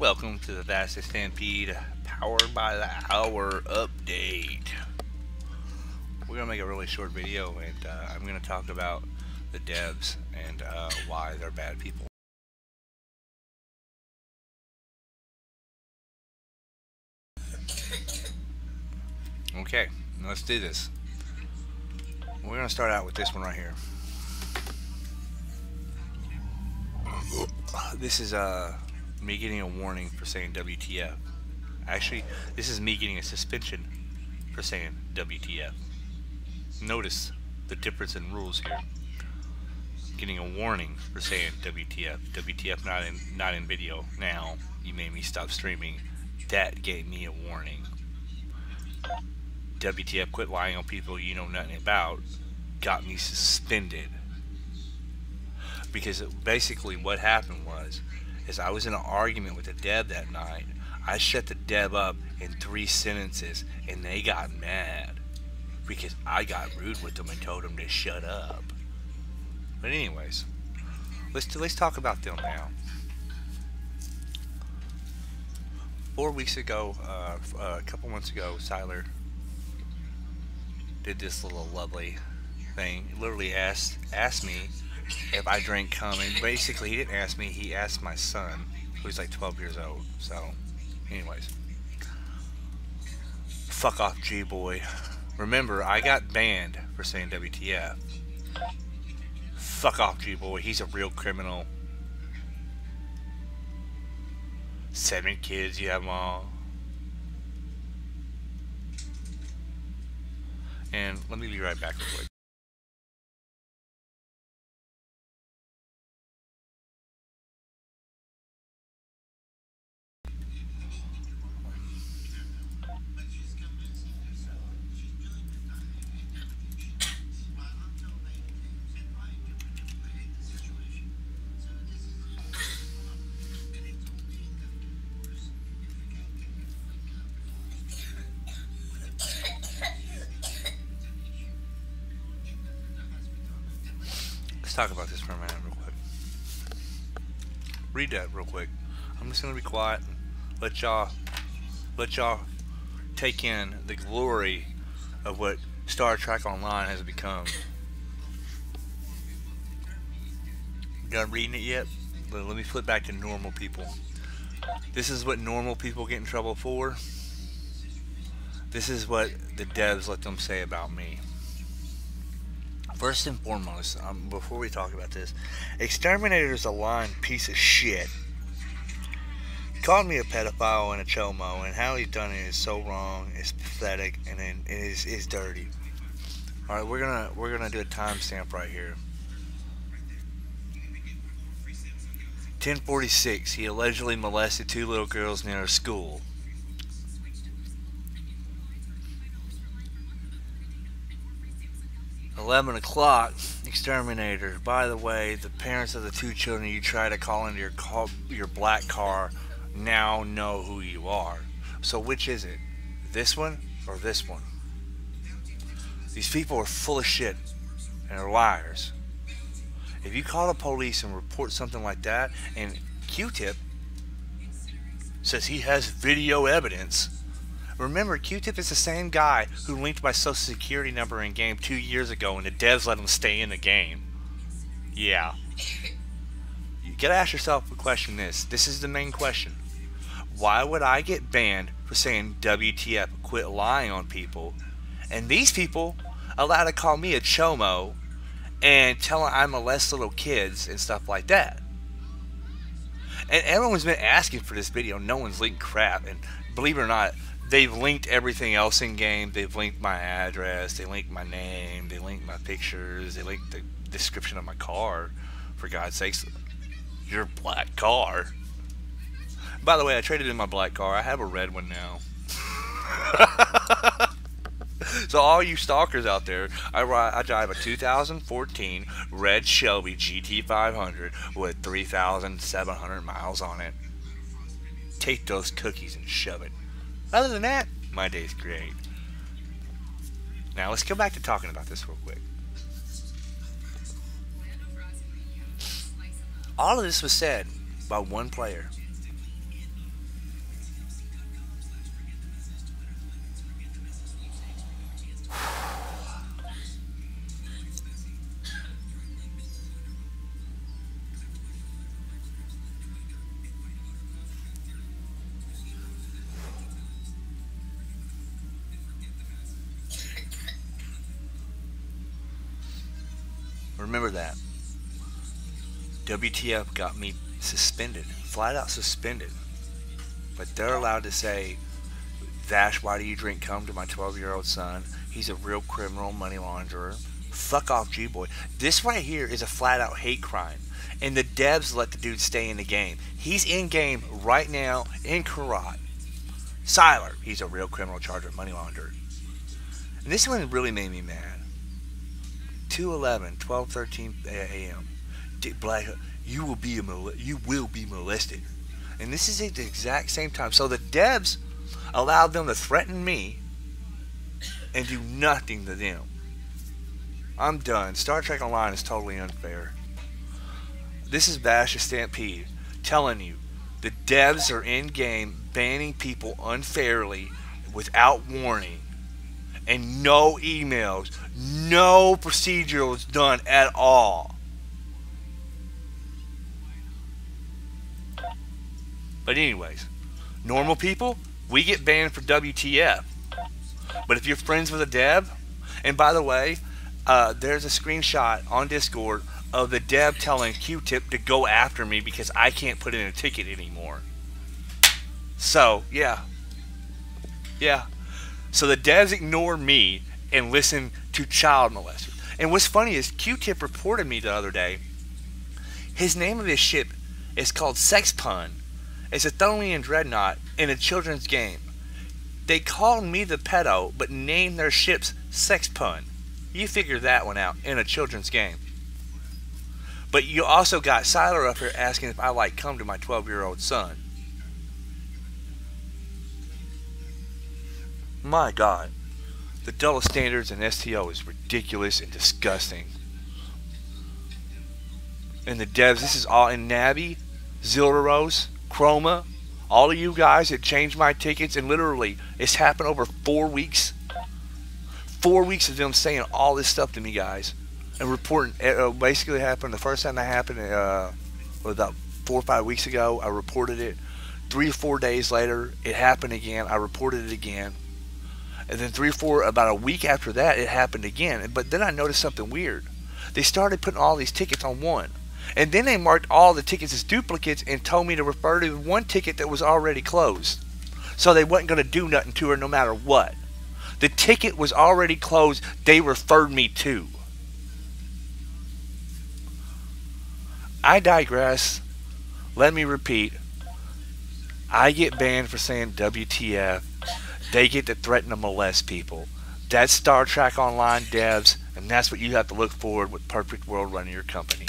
Welcome to the Vash Stampede powered by the hour update. We're gonna make a really short video, and I'm gonna talk about the devs and why they're bad people. Okay, let's do this. We're gonna start out with this one right here. This is me getting a warning for saying WTF. Actually, this is me getting a suspension for saying WTF. Notice the difference in rules here. Getting a warning for saying WTF. WTF not in video. Now you made me stop streaming. That gave me a warning. WTF, quit lying on people you know nothing about, got me suspended. Because basically what happened was I was in an argument with a dev that night. I shut the dev up in 3 sentences and they got mad because I got rude with them and told them to shut up. But anyways, let's talk about them now. 4 weeks ago, a couple months ago, Sylar did this little lovely thing. He literally asked me if I drank cum, and basically he didn't ask me, he asked my son, who's like 12 years old. So anyways, fuck off, G-boy. Remember, I got banned for saying WTF. Fuck off, G-boy. He's a real criminal. 7 kids, you have them all. And let me be right back real quick. Let's talk about this for a minute real quick. Read that real quick. I'm just gonna be quiet and let y'all take in the glory of what Star Trek Online has become. Done reading it yet? Let me flip back to normal people. This is what normal people get in trouble for. This is what the devs let them say about me. First and foremost, before we talk about this, Exterminator is a lying piece of shit. He called me a pedophile and a chomo, and how he's done it is so wrong, it's pathetic, and it is dirty. All right, we're gonna do a timestamp right here. 10:46. He allegedly molested 2 little girls near a school. 11 o'clock, Exterminator. By the way, the parents of the 2 children you try to call into your black car now know who you are. So which is it? This one or this one? These people are full of shit and are liars. If you call the police and report something like that, and Q-Tip says he has video evidence. Remember, Q-Tip is the same guy who linked my social security number in game 2 years ago, and the devs let him stay in the game. Yeah. You gotta ask yourself a question. This is the main question. Why would I get banned for saying WTF, quit lying on people, and these people allowed to call me a chomo and tell I molest little kids and stuff like that? And everyone's been asking for this video. No one's linked crap, and believe it or not, they've linked everything else in game. They've linked my address, they linked my name, they linked my pictures, they linked the description of my car. For God's sakes, your black car. By the way, I traded in my black car. I have a red one now. So all you stalkers out there, I drive a 2014 red Shelby GT500 with 3,700 miles on it. Take those cookies and shove it. Other than that, my day's great. Now let's go back to talking about this real quick. All of this was said by one player. Remember that. WTF got me suspended, flat out suspended. But they're allowed to say, Vash, why do you drink cum to my 12-year-old son? He's a real criminal, money launderer. Fuck off, G-boy. This right here is a flat out hate crime. And the devs let the dude stay in the game. He's in game right now in Karat. Sylar, he's a real criminal charged with money launderer. And this one really made me mad. 12:13 a.m. Black, you will be molested. And this is at the exact same time. So the devs allowed them to threaten me and do nothing to them. I'm done. Star Trek Online is totally unfair. This is Vash Stampede telling you the devs are in game banning people unfairly without warning, and no emails, no procedurals done at all. But anyways, normal people, we get banned for WTF. But if you're friends with a dev, and by the way, there's a screenshot on Discord of the dev telling Q-Tip to go after me because I can't put in a ticket anymore. So, yeah. So the devs ignore me and listen to child molesters. And what's funny is Q-Tip reported me the other day. His name of his ship is called Sex Pun. It's a Tholian dreadnought in a children's game. They called me the pedo, but named their ships Sex Pun. You figure that one out in a children's game. But you also got Sylar up here asking if I like cum to my 12-year-old son. My God. The double standards in STO is ridiculous and disgusting. And the devs, this is all in Navi, Zilderos, Chroma, all of you guys that changed my tickets, and literally it's happened over 4 weeks. 4 weeks of them saying all this stuff to me, guys, and reporting. Basically happened the first time that happened about 4 or 5 weeks ago. I reported it. 3 or 4 days later, it happened again. I reported it again, and then about a week after that, it happened again. But then I noticed something weird. They started putting all these tickets on one. And then they marked all the tickets as duplicates and told me to refer to one ticket that was already closed. So they wasn't going to do nothing to her no matter what. The ticket was already closed. They referred me to. I digress. Let me repeat. I get banned for saying WTF. They get to threaten to molest people. That's Star Trek Online devs, and that's what you have to look for with Perfect World running your company.